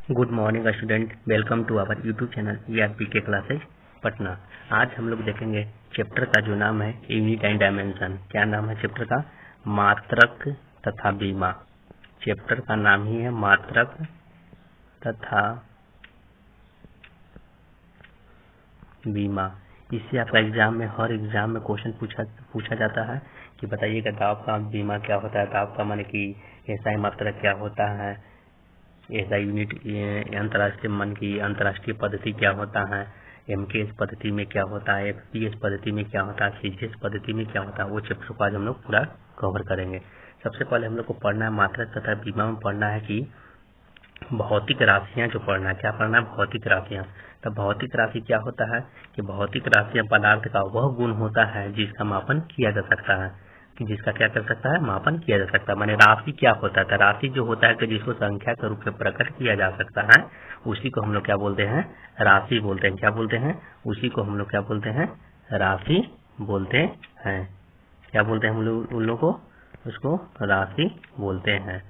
Good morning student, welcome to our YouTube channel ERPK classes Patna. आज हम लोग देखेंगे चैप्टर का जो नाम है यूनिट एंड डायमेंशन। क्या नाम है चैप्टर का? मात्रक तथा बीमा। चैप्टर का नाम ही है मात्रक तथा बीमा। इससे आपका एग्जाम में हर एग्जाम में क्वेश्चन पूछा जाता है कि बताइएगा दाव का बीमा क्या होता है। दाव का माने कि ऐसा मात्रक क्या होता है, ऐसा यूनिट अंतर्राष्ट्रीय मन की अंतर्राष्ट्रीय पद्धति क्या होता है, MKS पद्धति में क्या होता है, FPS पद्धति में क्या होता है, CGS पद्धति में क्या होता है। वो चैप्टर को आज हम लोग पूरा कवर करेंगे। सबसे पहले हम लोग को पढ़ना है मात्रक तथा बीमा में पढ़ना है कि भौतिक राशियां जो पढ़ना है। क्या पढ़ना है? भौतिक राशियां। तो भौतिक राशि क्या होता है कि भौतिक राशियां पदार्थ का वह गुण होता है जिसका मापन किया जा सकता है, कि जिसका क्या कर सकता है? मापन किया जा सकता है। माने राशि क्या होता है? राशि जो होता है कि जिसको संख्या के रूप में प्रकट किया जा सकता है उसी को हम लोग क्या बोलते हैं? राशि बोलते हैं। क्या बोलते हैं? उसी को हम लोग क्या बोलते हैं? राशि बोलते हैं। क्या बोलते हैं हम लोग उन लोगों को? उसको राशि बोलते हैं।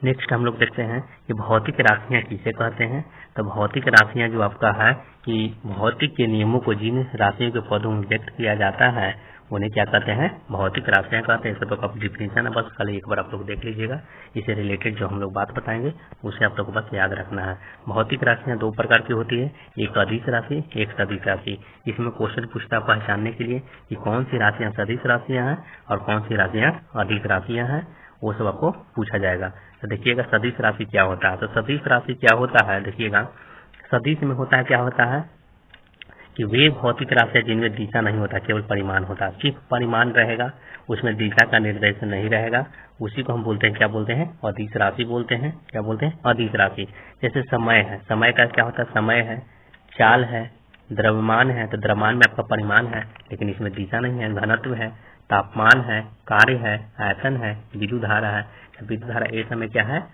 नेक्स्ट हम लोग देखते हैं कि भौतिक राशियां किसे कहते हैं। तो भौतिक राशियां जो आपका है कि भौतिक के नियमों को जिन राशियों के पदों में व्यक्त किया जाता है उन्हें क्या कहते हैं? भौतिक राशियां कहते हैं। इसका तो आप डिफिनेशन है, बस कल एक बार आप लोग देख लीजिएगा। इससे रिलेटेड जो हम लोग बात बताएंगे उसे आप लोग को बस याद रखना है। भौतिक राशियां दो प्रकार की होती है, एक अदिश राशि, एक सदिश राशि। इसमें क्वेश्चन पूछता है पहचानने के लिए कि कौन सी राशियां सदिश राशियां हैं और कौन सी राशियां अदिश राशियां हैं, वो सब आपको पूछा जाएगा। तो देखिएगा सदिश राशि क्या होता है। तो सदिश राशि क्या होता है देखिएगा, सदिश में होता है क्या होता है कि वे भौतिक राशि जिनमें दिशा नहीं होता, केवल परिमाण होता है। सिर्फ परिमाण रहेगा, उसमें दिशा का निर्देशन नहीं रहेगा, उसी को हम बोलते हैं क्या बोलते हैं? अदिश राशि बोलते हैं। क्या बोलते हैं? अदिश राशि। जैसे समय है, समय का क्या होता है? समय है, चाल है, द्रव्यमान है। तो द्रव्यमान में आपका परिमाण है लेकिन इसमें दिशा नहीं है। घनत्व है, तापमान है, कार्य है, आयतन है, विद्युत धारा है। विद्युत धारा ये समय क्या है?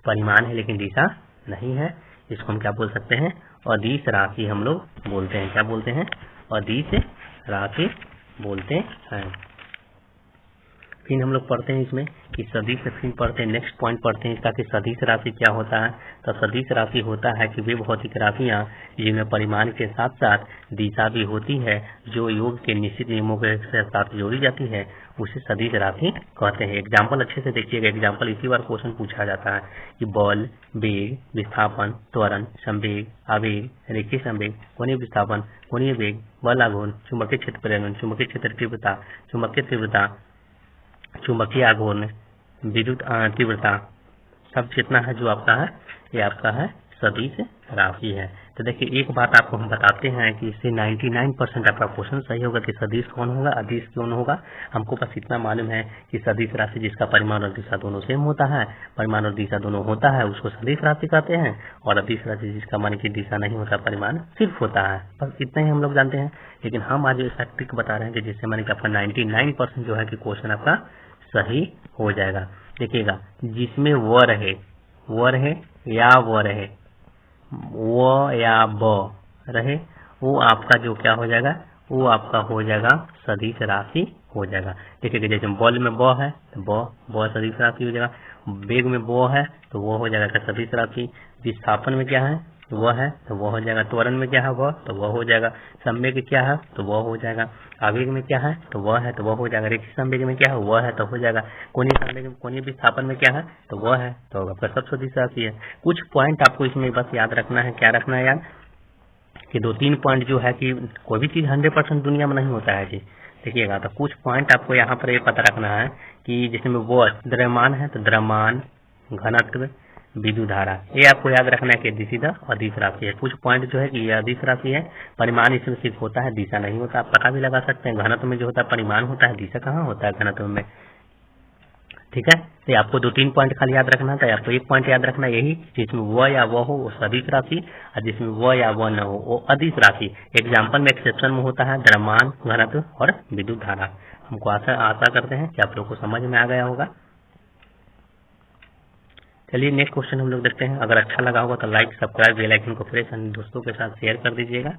परिमाण है लेकिन दिशा नहीं है। इसको हम क्या बोल सकते हैं? अदिश राशि हम लोग बोलते हैं। क्या बोलते हैं? अदिश राशि बोलते हैं। फिर हम लोग पढ़ते हैं इसमें कि सदिश, फिर पढ़ते हैं नेक्स्ट पॉइंट पढ़ते हैं इसका कि सदिश राशि क्या होता है। तो सदिश राशि होता है कि वे भौतिक राशियां जिनमें परिमाण के साथ साथ दिशा भी होती है, जो योग के निश्चित नियमों के साथ जोड़ी जाती है, उसे सदिश राशि कहते हैं। एग्जाम्पल अच्छे से देखिएगा, एग्जाम्पल इसी बार क्वेश्चन पूछा जाता है कि बल, वेग, विस्थापन, त्वरण, संवेग, आवेग, रेखीय संवेग, कोणीय विस्थापन, कोणीय वेग, बल आघूर्ण, चुंबकीय क्षेत्र प्रेरण, चुंबकीय क्षेत्र तीव्रता, चुंबकीय तीव्रता, चुंबकीय आघूर्ण, विद्युत तीव्रता, सब जितना है जो आपका है ये आपका है सदिश राशि है। तो देखिए एक बात आपको हम बताते हैं कि इससे 99% आपका क्वेश्चन सही होगा कि सदिश कौन होगा, अदिश कौन होगा। हमको बस इतना मालूम है कि सदिश राशि जिसका परिमाण और दिशा दोनों सेम होता है, परिमाण और दिशा दोनों होता है, उसको सदिश राशि कहते हैं। और अदिश राशि जिसका मान की दिशा नहीं होता, परिमाण सिर्फ होता है। बस इतना ही हम लोग जानते हैं। लेकिन हम आज ऐसा ट्रिक बता रहे हैं कि जिससे माने कि आपका 99% जो है कि क्वेश्चन आपका सही हो जाएगा। देखिएगा जिसमें व रहे या व रहे, व या ब रहे, वो आपका जो क्या हो जाएगा? वो आपका हो जाएगा सदिश राशि हो जाएगा। देखिएगा जैसे बल में ब है तो ब सदिश राशि हो जाएगा। वेग में ब है तो वो हो जाएगा सदिश राशि। विस्थापन में क्या है? वह है तो वह हो जाएगा। त्वरण में क्या है? वह तो वह हो जाएगा। संवेग क्या है? तो वह हो जाएगा। आवेग में क्या है? तो वह है तो वह हो जाएगा। रेखीय संवेग में क्या है? वह है तो हो जाएगा। कोणीय संवेग में, कोणीय विस्थापन में क्या है? तो वह है तो आपका सब सदिश राशि है। कुछ पॉइंट आपको इसमें बस याद रखना है। क्या रखना है याद? कि 2-3 पॉइंट जो है कि कोई भी चीज 100% दुनिया में नहीं होता है जी। देखिएगा तो कुछ पॉइंट आपको यहाँ पर ये पता रखना है कि जिसमें वो द्रव्यमान है तो द्रव्यमान, घनत्व, विद्युत धारा, ये आपको याद रखना है कि दिशा अदिश राशि है। कुछ पॉइंट जो है कि ये अदिश राशि है, परिमाण इसमें सिर्फ होता है, दिशा नहीं होता। आप पता भी लगा सकते हैं। घनत्व में जो होता है परिमाण होता है, दिशा कहाँ होता है घनत्व में। ठीक है, तो आपको 2-3 पॉइंट खाली याद रखना था। आपको एक पॉइंट याद रखना यही, जिसमें व या वो हो वो सदिश राशि और जिसमें व या वो न हो वो अदिश राशि। एग्जाम्पल में एक्सेप्शन में होता है द्रव्यमान, घनत्व और विद्युत धारा। हमको आशा करते हैं कि आप लोग को समझ में आ गया होगा। चलिए नेक्स्ट क्वेश्चन हम लोग देखते हैं। अगर अच्छा लगा होगा तो लाइक, सब्सक्राइब, बेल आइकन को प्रेस दोस्तों के साथ शेयर कर दीजिएगा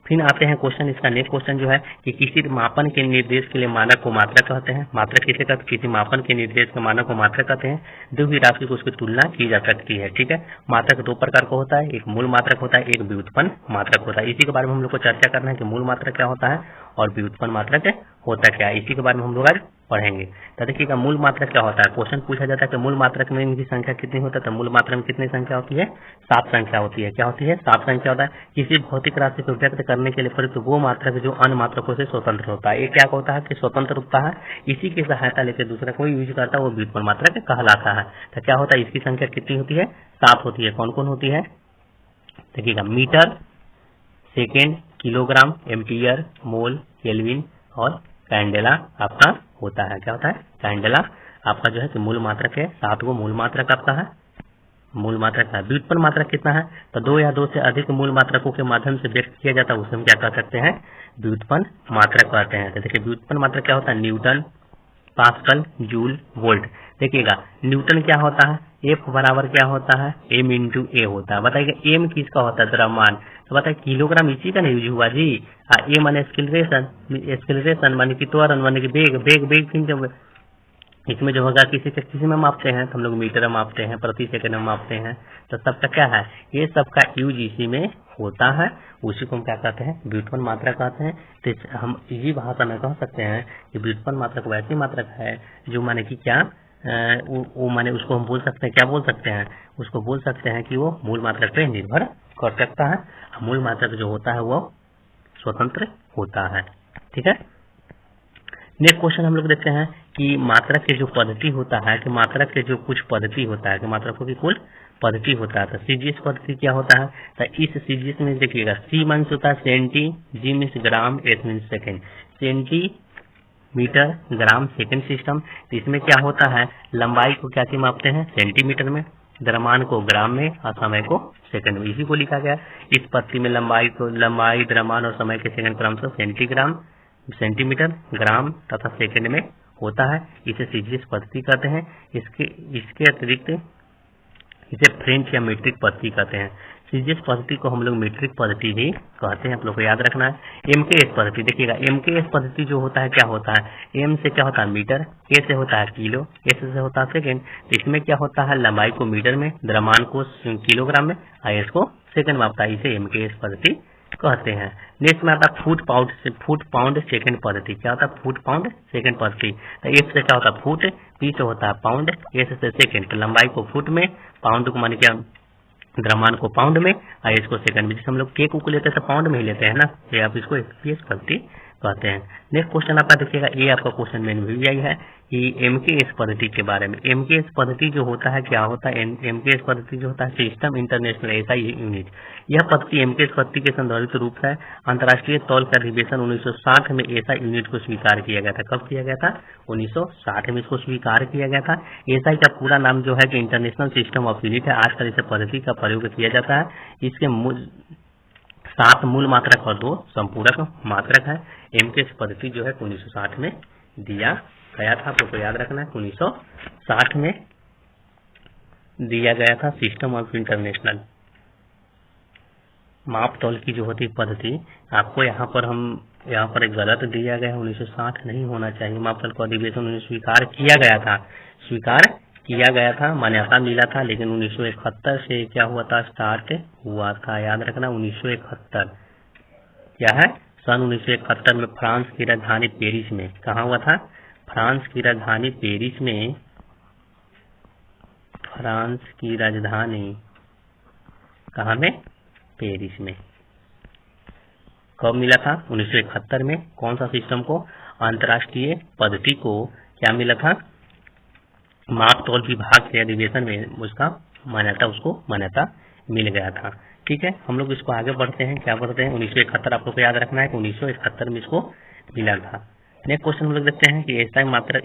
फिर आते हैं क्वेश्चन, इसका नेक्स्ट क्वेश्चन जो है कि किसी मापन के निर्देश के लिए मानक को मात्रक कहते हैं। मात्रक किसे कहते हैं? किसी मापन के निर्देश के मानक को मात्रक कहते हैं। दो ही राशि को उसकी तुलना की जा सकती है। ठीक है, मात्रक दो प्रकार का होता है, एक मूल मात्रक होता है, एक व्युत्पन्न मात्रक होता है। इसी के बारे में हम लोग को चर्चा करना है कि मूल मात्रक क्या होता है और व्युत्पन्न मात्रक होता क्या है, इसी के बारे में हम लोग आज पढ़ेंगे। तो देखिएगा मूल मात्रक क्या होता है। क्वेश्चन पूछा जाता है कि मूल मात्रक में इनकी संख्या कितनी होता है, तो मूल मात्रक में कितनी संख्या होती है? 7 संख्या होती है। क्या होती है? 7 संख्या होता है। किसी भौतिक राशि को व्यक्त करने के लिए प्रयुक्त वो मात्रक जो अन्य मात्रकों से स्वतंत्र होता है। ये क्या होता है कि स्वतंत्र होता है, इसी की सहायता लेकर दूसरा कोई यूज करता है, वो व्युत्पन्न मात्रक कहलाता है। तो क्या होता है, इसकी संख्या कितनी होती है? 7 होती है। कौन कौन होती है? देखिएगा, मीटर, सेकेंड, किलोग्राम, एम्पियर, मोल, केल्विन और कैंडेला आपका होता है। क्या होता है? कैंडेला आपका जो है कि मूल मात्रक है। 7 गो मूल मात्रक आपका है, मूल मात्रक है। व्युत्पन्न मात्रक कितना है? तो 2 या 2 से अधिक मूल मात्रकों के माध्यम से व्यक्त किया जाता है, उसे हम क्या कह सकते हैं? व्युत्पन्न मात्रक कहते हैं। तो देखिए व्युत्पन्न मात्रक क्या होता है? Newton, pascal, joule, volt. देखिएगा न्यूटन क्या होता है? F बराबर क्या होता है? m इंटू ए होता है। बताइएगा m किसका होता है? द्रव्यमान। तो बताइए किलोग्राम इसी का नहीं यूज हुआ जी। a माने एक्सीलरेशन, एक्सीलरेशन माने कि त्वरण माने कि वेग, वेग जब इसमें जो होगा किसी में मापते हैं तो हम लोग मीटर में मापते हैं, प्रति सेकंड में मापते हैं। तो सबका क्या है? ये सबका यूज इसी में होता है, उसी को हम क्या कहते हैं? व्युत्पन्न मात्रक कहते हैं। तो हम इसी भाषा में कह सकते हैं कि व्युत्पन्न मात्रक वैसी मात्रक है जो माने कि क्या वो माने उसको हम बोल सकते हैं, क्या बोल सकते हैं? उसको बोल सकते हैं कि वो मूल मात्रक पे निर्भर कर सकता है। मूल मात्रक जो होता है वो स्वतंत्र होता है। ठीक है, नेक्स्ट क्वेश्चन हम लोग देखते हैं कि मात्रक के जो पद्धति होता है, कि मात्रक के जो कुछ पद्धति होता है, कि मात्रकों की कुल पद्धति होता है। तो सीजीएस पद्धति क्या होता है? तो इस सीजीएस में देखिएगा, सी मीन्स होता है सेंटी, जी मीन्स ग्राम, एस मीन्स सेकेंड। सेंटीमीटर, ग्राम, सेकेंड सिस्टम। तो इसमें क्या होता है? लंबाई को क्या से मापते हैं? सेंटीमीटर में, द्रव्यमान को ग्राम में और समय को सेकंड में। इसी को लिखा गया। इस पद्धति में लंबाई, द्रव्यमान और समय के सेकंड क्रमशः सेंटीग्राम, सेंटीमीटर, ग्राम तथा सेकंड में होता है। इसे सीजीएस पद्धति कहते हैं। इसके अतिरिक्त इसे फ्रेंच या मीट्रिक पद्धति कहते हैं। सीजीएस पद्धति को हम लोग मीट्रिक पद्धति भी कहते हैं, आप लोग को याद रखना है। एमकेएस पद्धति देखिएगा, एमकेएस पद्धति जो होता है क्या होता है? एम से क्या होता है? मीटर, के से होता है किलो, एस से होता है सेकेंड। तो इसमें क्या होता है? लंबाई को मीटर में, द्रव्यमान को किलोग्राम में, एस को सेकंड में आता है। इसे एमकेएस पद्धति कहते हैं। नेक्स्ट में आता है फुट पाउंड सेकंड पद्धति। क्या होता है? फुट पाउंड सेकंड पद्धति। तो एफ से क्या होता है? फुट, पी से होता है पाउंड, एस से सेकंड। तो लंबाई को फुट में, पाउंड को माने क्या? द्रव्यमान को पाउंड में और इसको सेकंड में। जैसे हम लोग के को लेते हैं तो पाउंड में ही लेते हैं ना, तो आप इसको एफपीएस पद्धति कहते हैं। नेक्स्ट क्वेश्चन आपका देखिएगा, ये आपका क्वेश्चन मेन भी यही है कि एमकेएस पद्धति के बारे में। एमकेएस पद्धति जो होता है क्या होता है? एमकेएस पद्धति जो होता है सिस्टम इंटरनेशनल एसआई यूनिट। यह पद्धति एमकेएस पद्धति के संदर्भित रूप है अंतर्राष्ट्रीय तौल का अधिवेशन 1960 में एसआई यूनिट को स्वीकार किया गया था। कब किया गया था? 1960 में इसको स्वीकार किया गया था। एसआई का पूरा नाम जो है कि इंटरनेशनल सिस्टम ऑफ यूनिट है। आजकल इस पद्धति का प्रयोग किया जाता है। इसके 7 मूल मात्रक और 2 संपूरक मात्रक है। एमकेएस पद्धति जो है 1960 में दिया गया था, आपको याद रखना है। 1960 में दिया गया था सिस्टम ऑफ इंटरनेशनल माप तौल की जो होती पद्धति। आपको यहाँ पर एक गलत दिया गया है, 1960 नहीं होना चाहिए। माप तौल को अधिवेशन में स्वीकार किया गया था, मान्यता मिला था। लेकिन 1971 से क्या हुआ था? स्टार्ट हुआ था, याद रखना। 1971 क्या है? सन 1971 में फ्रांस की राजधानी पेरिस में। कहाँ हुआ था? फ्रांस की राजधानी पेरिस में। फ्रांस की राजधानी कहाँ में? पेरिस में। कब मिला था? 1971 में। कौन सा सिस्टम को? अंतर्राष्ट्रीय पद्धति को क्या मिला था? माप तौल विभाग के अधिवेशन में उसको मान्यता मिल गया था। ठीक है, हम लोग इसको आगे बढ़ते हैं। क्या बढ़ते हैं? 1971 आप लोग को याद रखना है कि 1971 में इसको मिला था। नेक्स्ट क्वेश्चन हम लोग देखते हैं कि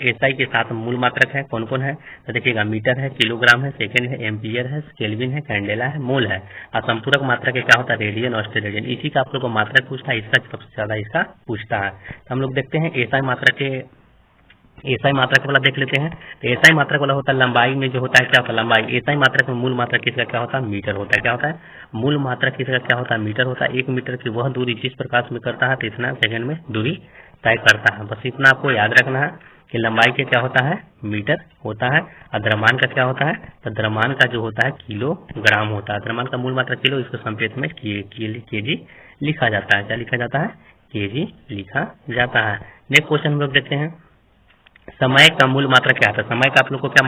एसआई के 7 मूल मात्रक है। कौन कौन है? तो देखिएगा, मीटर है, किलोग्राम है, सेकेंड है, एम्पियर है, केल्विन है, कैंडेला है, मोल है। और संपूरक मात्रक क्या होता है? रेडियन और स्टेरेडियन। इसी का आप लोग को मात्रक पूछता है, इसका सबसे ज्यादा इसका पूछता है। तो हम लोग देखते हैं एसआई मात्रक के एसआई मात्रक वाला देख लेते हैं। तो एसआई मात्रक वाला होता है लंबाई में जो होता है क्या होता है लंबाई। एसआई मात्रक में मूल मात्रक किसका क्या होता है मीटर होता है। क्या होता है मूल मात्रक किसका क्या होता है मीटर होता है। 1 मीटर की वह दूरी जिस प्रकाश में करता है तो इतना सेकंड में दूरी तय करता है। बस इतना आपको याद रखना है कि लंबाई के क्या होता है मीटर होता है और द्रव्यमान का क्या होता है तो द्रव्यमान का जो होता है किलोग्राम होता है। द्रव्यमान का मूल मात्रा किलो, इसको संकेत में केजी लिखा जाता है। क्या लिखा जाता है केजी लिखा जाता है। नेक्स्ट क्वेश्चन हम लोग देखते हैं समय का मूल मात्रा क्या था। समय का आप लोग को क्या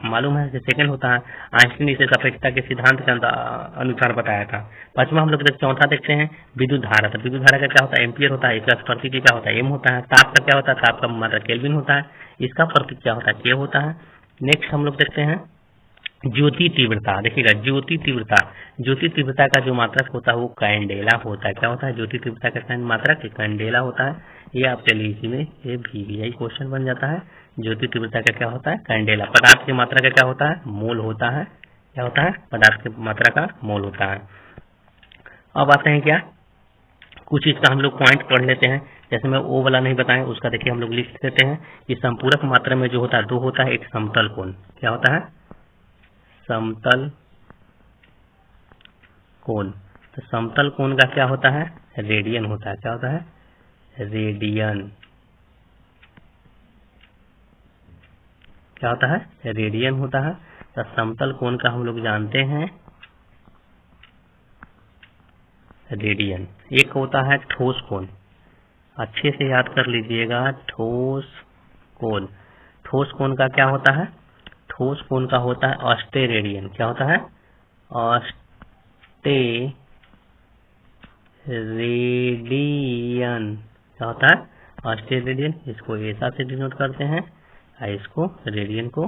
मालूम है सेकंड होता है। आइंस्टीन इसे सापेक्षता के सिद्धांत के अनुसार बताया था। पांचवा हम लोग चौथा देखते हैं विद्युत धारा। तो विद्युत धारा का क्या होता है एम्पियर होता है। इसका प्रतीक क्या होता है एम होता है। ताप का क्या होता है ताप का मात्रा केल्विन होता है। इसका प्रतीक क्या होता है के होता है। नेक्स्ट हम लोग देखते हैं ज्योति तीव्रता। देखिएगा ज्योति तीव्रता का जो मात्रक होता है वो कैंडेला होता है। क्या होता है ज्योति तीव्रता का मात्रक कैंडेला होता है। ये आपके लिए इसी में ये VVI क्वेश्चन बन जाता है। ज्योति तीव्रता का क्या होता है कैंडेला। पदार्थ की मात्रा का क्या होता है मोल होता है। क्या होता है पदार्थ की मात्रा का मोल होता है। अब आते हैं क्या कुछ इसका हम लोग पॉइंट पढ़ लेते हैं। जैसे मैं वो वाला नहीं बताएं उसका देखिए हम लोग लिख देते हैं कि संपूरक मात्रा में जो होता है 2 होता है एक समतल कोण। क्या होता है समतल कोण। तो समतल कोण का क्या होता है रेडियन होता है। क्या होता है रेडियन। क्या होता है रेडियन होता है। तो समतल कोण का हम लोग जानते हैं रेडियन। एक होता है ठोस कोण, अच्छे से याद कर लीजिएगा ठोस कोण। ठोस कोण का क्या होता है ठोस कोण का होता है ऑस्टे रेडियन। क्या होता है ऑस्टे रेडियन। क्या होता है ऑस्टे रेडियन। इसको ऐसा से डिनोट करते हैं और इसको रेडियन को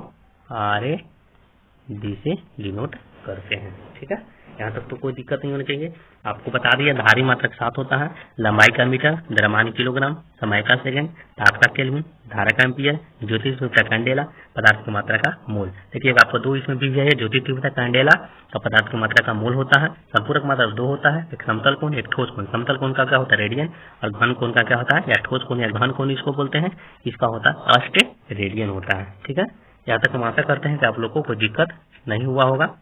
RAD से डिनोट करते हैं। ठीक है यहाँ तक तो कोई दिक्कत नहीं होनी चाहिए। आपको बता दिया धारी मात्रक 7 होता है, लंबाई का मीटर, द्रव्यमान किलोग्राम, समय का सेकंड, ताप का केल्विन, धारा का एम्पियर, ज्योति तीव्रता कैंडेला, पदार्थ की मात्रा का मोल। देखिए आपको 2 इसमें भी है ज्योति तीव्रता कैंडेला का पदार्थ की मात्रा का मोल होता है। संपूरक मात्रा 2 होता है एक समतल कोण एक ठोस कोण। समतल कोण का क्या होता है रेडियन और घन कोण का क्या होता है या ठोस कोण या घन कोण इसको बोलते हैं। इसका होता है ऑस्टे रेडियन होता है। ठीक है यहाँ तक हम आशा करते हैं कि आप लोग को कोई दिक्कत नहीं हुआ होगा।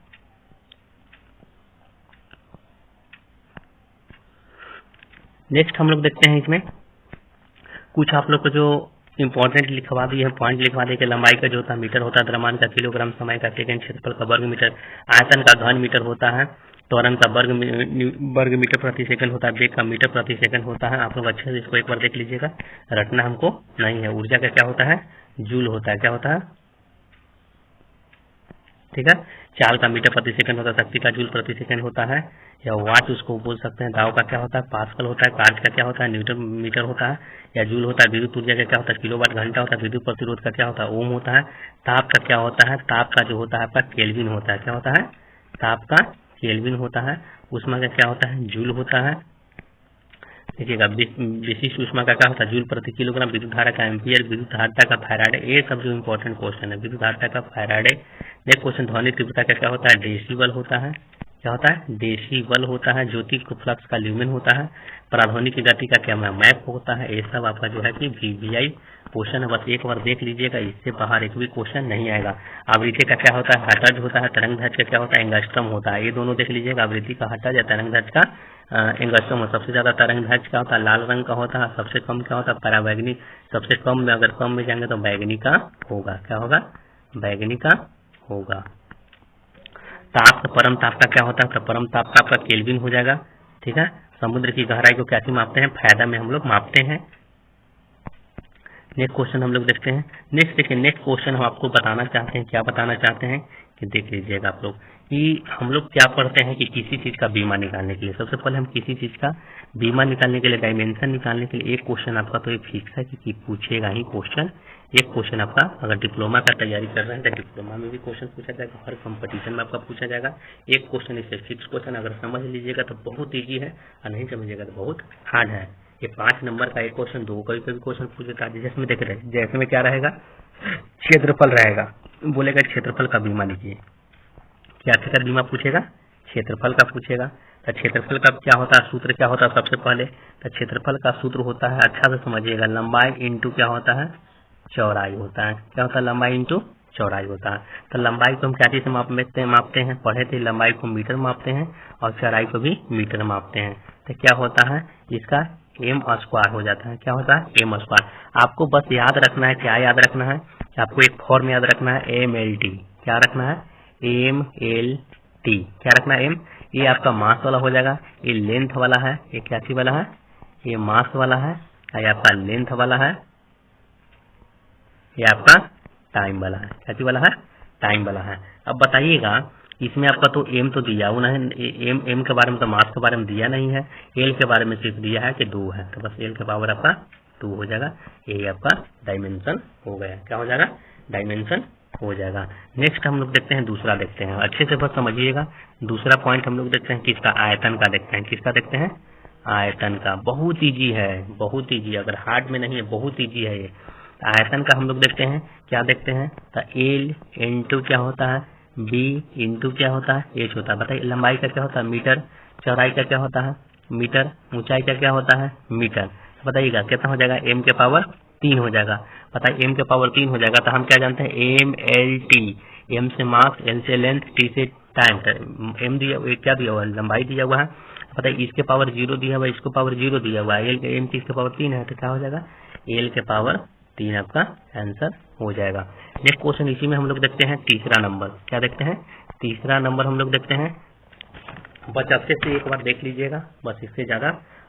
नेक्स्ट हम लोग देखते हैं इसमें कुछ आप लोग को जो इम्पोर्टेंट लिखवा दिए हैं पॉइंट लिखवा दिए कि लंबाई का जो होता है मीटर होता है, द्रव्यमान का किलोग्राम, समय का सेकंड, क्षेत्रफल का वर्ग मीटर, आयतन का घन मीटर होता है, त्वरण का वर्ग मीटर प्रति सेकंड होता है, वेग का मीटर प्रति सेकंड होता है। आप लोग अच्छे से इसको एक बार देख लीजिएगा, रटना हमको नहीं है। ऊर्जा का क्या होता है जूल होता है। क्या होता है ठीक है। चाल का मीटर प्रति सेकंड होता है, शक्ति का जूल प्रति सेकंड होता है या वाट उसको बोल सकते हैं। दाव का क्या होता है पास्कल होता है, कार्य का क्या होता है न्यूटन मीटर होता है या जूल होता है। विद्युत ऊर्जा का क्या होता है किलोवाट घंटा होता है। विद्युत प्रतिरोध का क्या होता है ओम होता है। ताप का क्या होता है ताप का जो होता है आपका केल्विन होता है। क्या होता है ताप का केल्विन होता है। ऊष्मा का क्या होता है जूल होता है। देखिएगा विशिष्ट ऊष्मा का क्या होता है जूल प्रति किलोग्राम। विद्युत धारा का एम्पियर, विद्युत धारिता का फैराडे। ये सब जो इम्पोर्टेंट क्वेश्चन है विद्युत धारिता का फैराडे। नेक्स्ट क्वेश्चन ध्वनि तीव्रता का क्या होता है डेसिबल होता है। क्या होता है डेसिबल होता है। ज्योति को फ्लक्स का ल्यूमेन होता है। पराध्वनि की गति का क्या मैप होता है। ये सब आपका जो है कि VVI क्वेश्चन है, बस एक बार देख लीजिएगा, इससे बाहर एक भी क्वेश्चन नहीं आएगा। आवृत्ति का क्या होता है हर्ट्ज होता है। तरंग दैर्ध्य का क्या होता है एंगस्ट्रम होता है। ये दोनों देख लीजिएगा, आवृत्ति का हर्ट्ज या तरंग दैर्ध्य का एंगस्ट्रम। सबसे ज्यादा तरंग दैर्ध्य क्या होता है लाल रंग का होता है। सबसे कम क्या होता है परावैंगनी। सबसे कम में अगर कम में जाएंगे तो बैगनी का होगा। क्या होगा बैगनी का होगा। ताप परम ताप का क्या होता है तो परम ताप का आपका केल्विन हो जाएगा। ठीक है। समुद्र की गहराई को कैसे मापते हैं फायदा में हम लोग मापते हैं। नेक्स्ट क्वेश्चन हम लोग देखते हैं। नेक्स्ट देखिए नेक्स्ट क्वेश्चन हम आपको बताना चाहते हैं क्या बताना चाहते हैं कि देख लीजिएगा आप लोग कि हम लोग क्या पढ़ते हैं कि किसी चीज का बीमा निकालने के लिए सबसे पहले हम किसी चीज का बीमा निकालने के लिए डायमेंशन निकालने के लिए एक क्वेश्चन आपका तो ये फिक्स है कि पूछेगा ही क्वेश्चन। एक क्वेश्चन आपका अगर डिप्लोमा का तैयारी कर रहे हैं तो डिप्लोमा में भी क्वेश्चन पूछा जाएगा, हर कंपटीशन में आपका पूछा जाएगा। एक क्वेश्चन इससे फिक्स क्वेश्चन अगर समझ लीजिएगा तो बहुत ईजी है और नहीं समझिएगा तो बहुत हार्ड है। ये 5 नंबर का एक क्वेश्चन 2 कभी कभी क्वेश्चन पूछ देता है। जिसमें देख रहे हैं जैसे में क्या रहेगा क्षेत्रफल रहेगा, बोलेगा क्षेत्रफल का बीमा लिखिए। क्या का बीमा पूछेगा क्षेत्रफल का पूछेगा। तो क्षेत्रफल का क्या होता है सूत्र क्या होता है सबसे पहले तो क्षेत्रफल का सूत्र होता है अच्छा से समझिएगा लंबाई इंटू क्या होता है चौड़ाई होता है। क्या होता है? लंबाई इंटू चौड़ाई होता है। तो लंबाई को हम क्या चीज से मापते हैं? पढ़े थे लंबाई को मीटर मापते हैं और चौड़ाई को भी मीटर मापते हैं। तो क्या होता है? इसका एम स्क्वायर हो जाता है। क्या होता है? M square. आपको बस याद रखना है, क्या याद रखना है? आपको एक फॉर्म याद रखना है, MLT। क्या रखना है? MLT। क्या रखना है? एम। ये आपका मास वाला हो जाएगा, ये लेंथ वाला है, ये क्या चीज वाला है? ये मास वाला है, ये आपका लेंथ वाला है, ये आपका टाइम वाला है। क्या चीज वाला है? टाइम वाला है। अब बताइएगा, इसमें आपका तो एम तो दिया हुआ है, एम के बारे में तो मास के बारे में दिया नहीं है, एल के बारे में सिर्फ दिया है कि 2 है, तो बस एल के पावर आपका 2 हो जाएगा। ये आपका डायमेंशन हो गया। क्या हो जाएगा? डायमेंशन हो जाएगा। नेक्स्ट हम लोग देखते हैं, दूसरा देखते हैं, अच्छे से बस समझिएगा। दूसरा पॉइंट हम लोग देखते हैं किसका? आयतन का देखते हैं। किसका देखते हैं? आयतन का। बहुत ईजी है, बहुत ईजी, अगर हार्ड में नहीं है, बहुत ईजी है ये। आयतन का हम लोग देखते हैं, क्या देखते हैं? तो एल इंटू क्या होता है? बी इंटू क्या होता है? एच होता है। बताइए लंबाई का क्या होता है? मीटर। चौड़ाई का क्या होता है? मीटर। ऊंचाई का क्या होता है? मीटर। बताइएगा कितना हो जाएगा? एम के पावर 3 हो जाएगा। बताइए एम के पावर 3 हो जाएगा तो हम क्या जानते हैं? MLT। एम से मास, एल से लेंथ, टी से टाइम। एम दिया, क्या दिया हुआ है? लंबाई दिया हुआ है। बताइए इसके पावर 0 दिया हुआ है, इसको पावर 0 दिया हुआ है, एम की इसके पावर 3 है, तो क्या हो जाएगा? एल के पावर 3 आपका आंसर हो जाएगा। नेक्स्ट क्वेश्चन इसी में हम लोग देखते हैं तीसरा नंबर। क्या देखते हैं? तीसरा नंबर हम लोग देखते हैं। बस अच्छे से एक बार देख लीजिएगा, बस इससे ज्यादा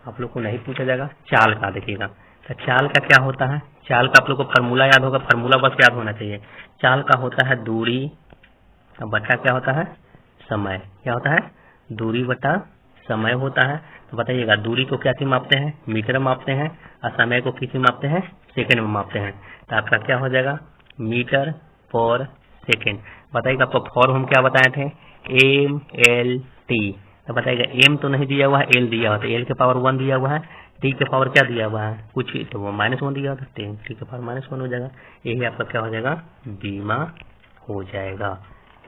आप लोग को नहीं पूछा जाएगा। चाल का देखिएगा, तो चाल का क्या होता है? चाल का आप लोग को फार्मूला याद होगा, फार्मूला बस याद होना चाहिए। चाल का होता है दूरी बटा क्या होता है? समय। क्या होता है? दूरी बटा समय होता है। तो बताइएगा दूरी को क्या चीज मापते हैं? मीटर मापते हैं, और समय को किसी मापते हैं? सेकंड में मापते हैं। तो आपका क्या हो जाएगा? मीटर पर सेकंड। बताइएगा आपको फॉर्म हम क्या बताए थे? MLT। तो बताइएगा एम तो नहीं दिया हुआ है, एल दिया हुआ है, एल के पावर 1 दिया हुआ है, टी के पावर क्या दिया हुआ है? कुछ तो वो -1 दिया हुआ है, टी के पावर -1 हो जाएगा। यही आपका क्या हो जाएगा? बीमा हो जाएगा।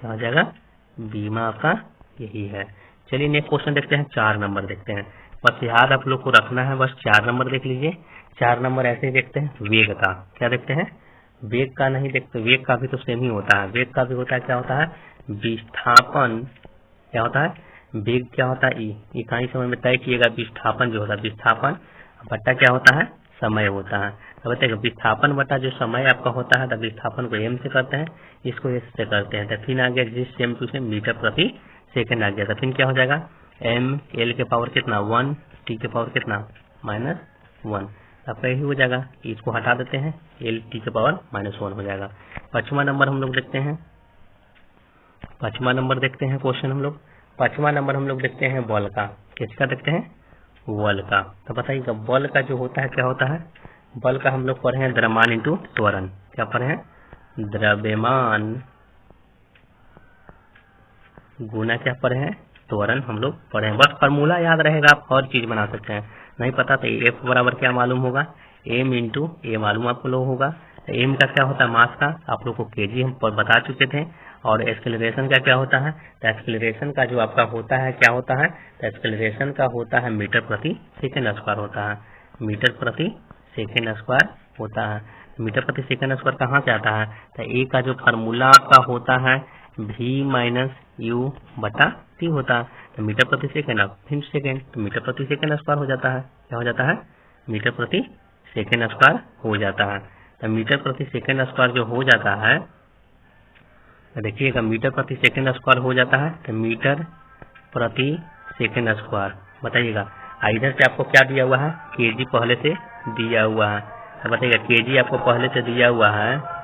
क्या हो जाएगा? बीमा आपका यही है। चलिए नेक्स्ट क्वेश्चन देखते हैं, 4 नंबर देखते हैं। बस याद आप लोग को रखना है, बस 4 नंबर देख लीजिए। 4 नंबर ऐसे ही देखते हैं। वेग का क्या देखते हैं? वेग का नहीं देखते, वेग का भी तो सेम ही होता है। वेग का भी होता है, क्या होता है? विस्थापन। क्या होता है? वेग क्या होता है? ई कहीं समय में तय किएगा। विस्थापन जो होता है, विस्थापन बट्टा क्या होता है? समय होता है। तो बताइए विस्थापन बटा जो समय आपका होता है, तो विस्थापन को एम से करते हैं, इसको एस से करते हैं, तो फिर आ गया जिस सेम टू सेम मीटर प्रति सेकंड आ गया। तो फिर क्या हो जाएगा? एम एल के पावर कितना? 1, टी के पावर कितना? -1। आपका यही हो जाएगा। इसको हटा देते हैं, एल टी के पावर -1 हो जाएगा। 5वां नंबर हम लोग देखते हैं। 5वां नंबर देखते हैं क्वेश्चन हम लोग। 5वां नंबर हम लोग देखते हैं बल का। किसका देखते हैं? बल का। तो बताइएगा बल का जो होता है क्या होता है? बल का हम लोग पढ़े हैं द्रव्यमान इंटू त्वरण। क्या पढ़े हैं? द्रव्यमान गुना क्या पढ़े हैं? त्वरण हम लोग पढ़े हैं। बस फार्मूला याद रहेगा, आप और चीज बना सकते हैं। नहीं पता तो एफ बराबर क्या मालूम होगा? एम इंटू ए मालूम आपको लोग होगा। तो एम का क्या होता है? मास का। आप लोग को केजी हम बता चुके थे। और एक्सेलरेशन का क्या होता है? तो एक्सेलरेशन का जो आपका होता है क्या होता है? तो एक्सेलरेशन का होता है मीटर प्रति सेकेंड स्क्वायर होता है। मीटर प्रति सेकेंड स्क्वायर होता है। मीटर प्रति सेकेंड स्क्वायर कहाँ से आता है? तो ए का जो फार्मूला आपका होता है V - U बटा टी होता है। तो मीटर प्रति सेकेंड आप फिर सेकेंड, तो मीटर प्रति सेकेंड स्क्वायर हो जाता है। क्या हो जाता है? मीटर प्रति सेकेंड स्क्वायर हो जाता है। तो मीटर प्रति सेकेंड स्क्वायर जो हो जाता है, तो देखिएगा मीटर प्रति सेकेंड स्क्वायर हो जाता है। तो मीटर प्रति सेकेंड स्क्वायर बताइएगा। इधर से आपको क्या दिया हुआ है? केजी पहले से दिया हुआ है। तो बताइएगा केजी आपको पहले से दिया हुआ है,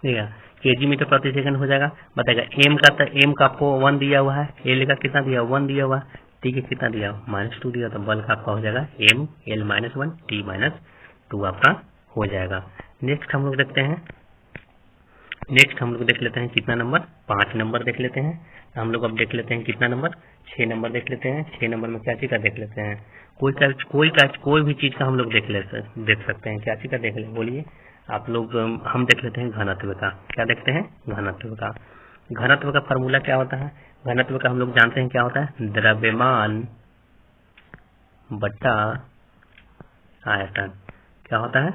ठीक है? केजी मीटर प्रति सेकंड हो जाएगा। बताएगा एम का, तो एम का आपको 1 दिया हुआ है, एल का कितना दिया? 1 दिया हुआ, टी का कितना दिया? -2 दिया। तो बल का आपका हो जाएगा एम एल -1 टी -2 आपका हो जाएगा। नेक्स्ट हम लोग देखते हैं, नेक्स्ट हम लोग देख लेते हैं कितना नंबर? 5 नंबर देख लेते हैं। हम लोग अब देख लेते हैं कितना नंबर? 6 नंबर देख लेते हैं। 6 नंबर में क्या चीज का देख लेते हैं, कोई भी चीज का हम लोग देख सकते हैं। क्या चीज का देख ले, बोलिए आप लोग। हम देख लेते हैं घनत्व का। क्या देखते हैं, घनत्व का। घनत्व का फॉर्मूला क्या होता है, घनत्व का हम लोग जानते हैं क्या होता है, द्रव्यमान बटा आयतन। क्या होता है,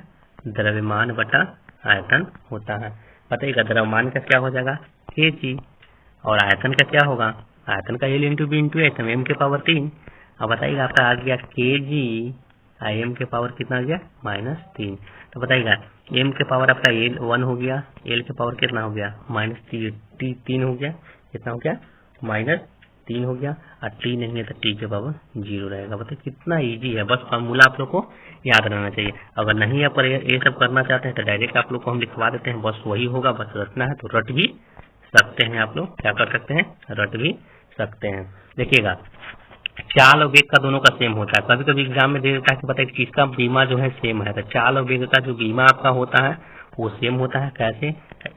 द्रव्यमान बटा आयतन होता है। बताइएगा द्रव्यमान का क्या हो जाएगा, kg, और आयतन का क्या होगा, आयतन का L into b into h, m के पावर 3। अब बताइएगा आपका आ गया kg, m के पावर कितना आ गया, -3। तो बताइएगा m के पावर आपका L 1 हो गया, L के पावर कितना हो गया, -3 हो गया। कितना हो गया, -3 हो गया, और t नहीं है तो t के पावर 0 रहेगा। बताइए कितना इजी है, बस फॉर्मूला आप लोग को याद रहना चाहिए। अगर नहीं आप ये सब करना चाहते हैं तो डायरेक्ट आप लोग को हम लिखवा देते हैं, बस वही होगा। बस रटना है तो रट भी सकते हैं आप लोग, क्या कर सकते हैं, रट भी सकते हैं। देखिएगा चाल और वेग का दोनों का सेम होता है। कभी कभी एग्जाम में दे देता है कि बताइए किसका बीमा जो है सेम है, तो चाल और वेग का जो बीमा आपका होता है वो सेम होता है। कैसे,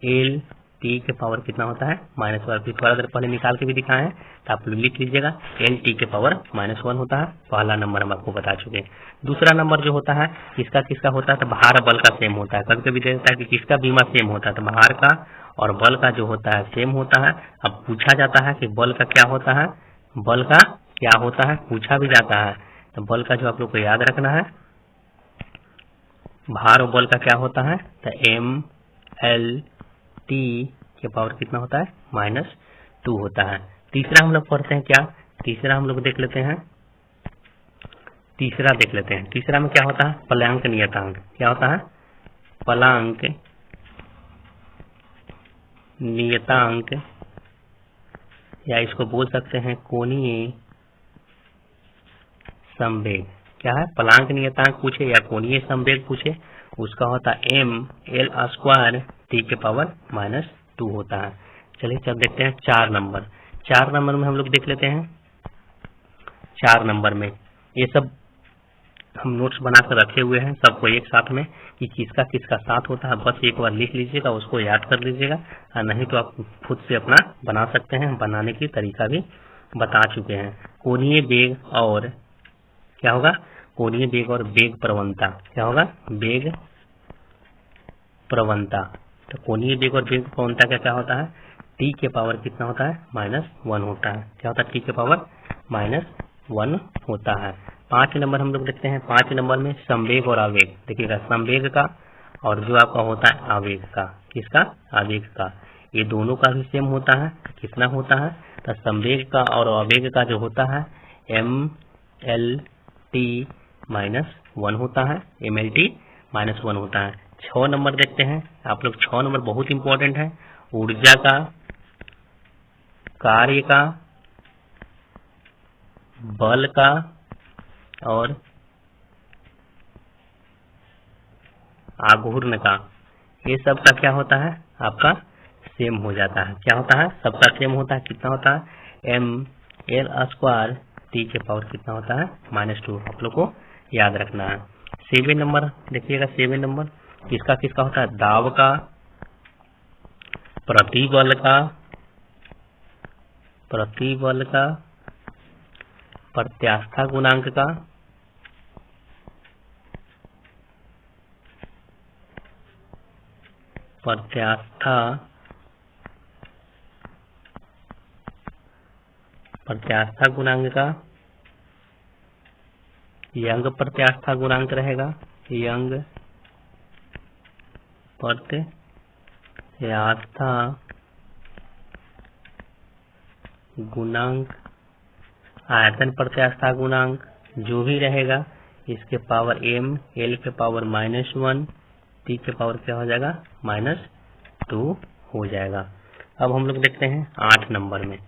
एल टी के पावर कितना होता है, -1। फिर थोड़ा देर पहले निकाल के भी दिखाए हैं, तो आप लिख लीजिएगा, एल टी के पावर -1 होता है। पहला नंबर हम आपको बता चुके हैं। दूसरा नंबर जो होता है किसका किसका होता है, तो भार बल का सेम होता है। कभी कभी दे देता है कि किसका बीमा सेम होता है, तो भार का और बल का जो होता है सेम होता है। अब पूछा जाता है कि बल का क्या होता है, बल का क्या होता है पूछा भी जाता है। तो बल का जो आप लोग को याद रखना है, भार और बल का क्या होता है, तो एम एल टी के पावर कितना होता है, -2 होता है। तीसरा हम लोग पढ़ते हैं क्या, तीसरा हम लोग देख लेते हैं। तीसरा में क्या होता है, प्लांक नियतांक। क्या होता है, प्लांक नियतांक, या इसको बोल सकते हैं कोणीय संवेग। क्या है, प्लांक नियतांक पूछे या कोणीय संवेग पूछे, उसका होता है ml² t के पावर -2 होता है। चलिए चल देखते हैं 4 नंबर। 4 नंबर में हम लोग देख लेते हैं। 4 नंबर में ये सब हम नोट्स बनाकर रखे हुए हैं सबको एक साथ में, कि किसका किसका साथ होता है। बस एक बार लिख लीजिएगा, उसको याद कर लीजिएगा, और नहीं तो आप खुद से अपना बना सकते हैं। बनाने की तरीका भी बता चुके हैं। कोणीय वेग और क्या होगा, कोणीय वेग और वेग प्रवणता। क्या होगा, वेग प्रवणता। तो कोणीय वेग और वेग प्रवणता का क्या होता है, टी के पावर कितना होता है, -1 होता है। क्या होता है, टी के पावर -1 होता है। 5 नंबर हम लोग देखते हैं। 5 नंबर में संवेग और आवेग। देखिएगा संवेग का और जो आपका होता है आवेग का, किसका, आवेग का, ये दोनों का भी सेम होता है। कितना होता है, तो संवेग का और आवेग का जो होता है MLT -1 होता है, MLT -1 होता है। 6 नंबर देखते हैं आप लोग। 6 नंबर बहुत इंपॉर्टेंट है। ऊर्जा का, कार्य का, बल का और आघूर्ण का, ये सब का क्या होता है, आपका सेम हो जाता है। क्या होता है, सबका सेम होता है। कितना होता है, ml² t के पावर कितना होता है, -2। आप लोग को याद रखना है। 7 नंबर देखिएगा। 7 नंबर किसका किसका होता है, दाब का, प्रतिबल का, प्रत्यास्था गुणांक का, प्रत्यास्था गुणांक का, यंग प्रत्यास्था गुणांक रहेगा, यंग प्रत्यास्था गुणांक, आयतन प्रत्यास्था गुणांक, जो भी रहेगा इसके पावर m, l के पावर -1, t के पावर क्या हो जाएगा, -2 हो जाएगा। अब हम लोग देखते हैं 8 नंबर में।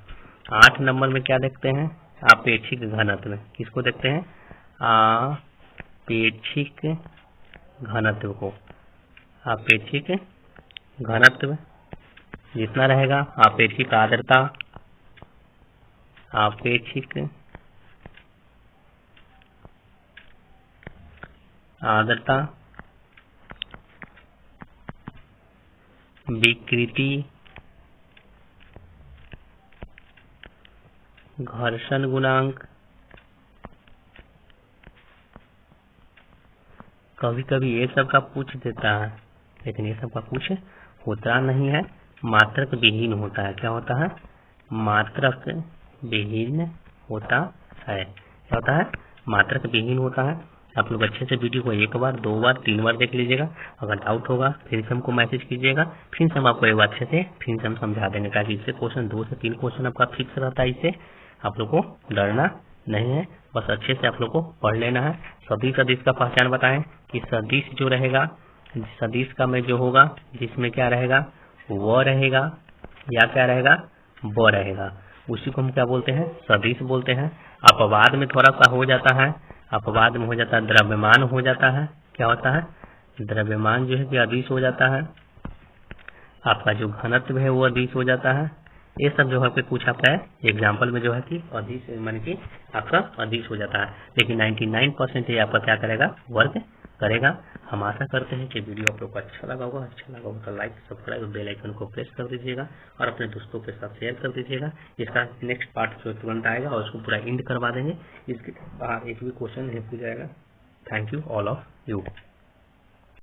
8 नंबर में क्या देखते हैं, आपेक्षिक घनत्व। किसको देखते हैं, आपेक्षिक घनत्व को। आपेक्षिक घनत्व जितना रहेगा, आपेक्षिक आर्द्रता, आपेक्षिक आर्द्रता, विकृति, घर्षण गुणांक, कभी कभी ये सब का पूछ देता है, लेकिन ये सब का पूछ होता नहीं है, मात्रक विहीन होता है। क्या होता है? मात्रक विहीन होता है। क्या होता है? मात्रक विहीन होता है। आप लोग अच्छे से वीडियो को 1 बार 2 बार 3 बार देख लीजिएगा। अगर डाउट होगा फिर से हमको मैसेज कीजिएगा, फिर से हम आपको एक बार अच्छे से फिर से हम समझा देंगे, ताकि इससे क्वेश्चन 2 से 3 क्वेश्चन आपका फिक्स रहता है। इससे आप लोग को डरना नहीं है, बस अच्छे से आप लोग को पढ़ लेना है। सदिश सदिश का पहचान बताएं कि सदिश जो रहेगा, सदिश का में जो होगा, जिसमें क्या रहेगा, वो रहेगा या क्या रहेगा, वो रहेगा, उसी को हम क्या बोलते हैं? सदिश बोलते हैं। अपवाद में थोड़ा सा हो जाता है, अपवाद में हो जाता है, द्रव्यमान हो जाता है। क्या होता है? द्रव्यमान जो है कि अदिश हो जाता है। आपका जो घनत्व है वो अदिश हो जाता है। ये सब जो है पूछा आपका है एग्जाम्पल में जो है कि अदिश मान कि आपका अदिश हो जाता है, लेकिन 99% ये आपका क्या करेगा? वर्क करेगा। हम आशा करते हैं कि वीडियो आप लोग को अच्छा लगा होगा। अच्छा लगा होगा तो लाइक, सब्सक्राइब और बेल आइकन को प्रेस कर दीजिएगा और अपने दोस्तों के साथ शेयर कर दीजिएगा। इसका नेक्स्ट पार्ट जो तुरंत आएगा और उसको पूरा एंड करवा देंगे। इसके बाहर एक भी क्वेश्चन नहीं पूछा जाएगा। Thank you all of you.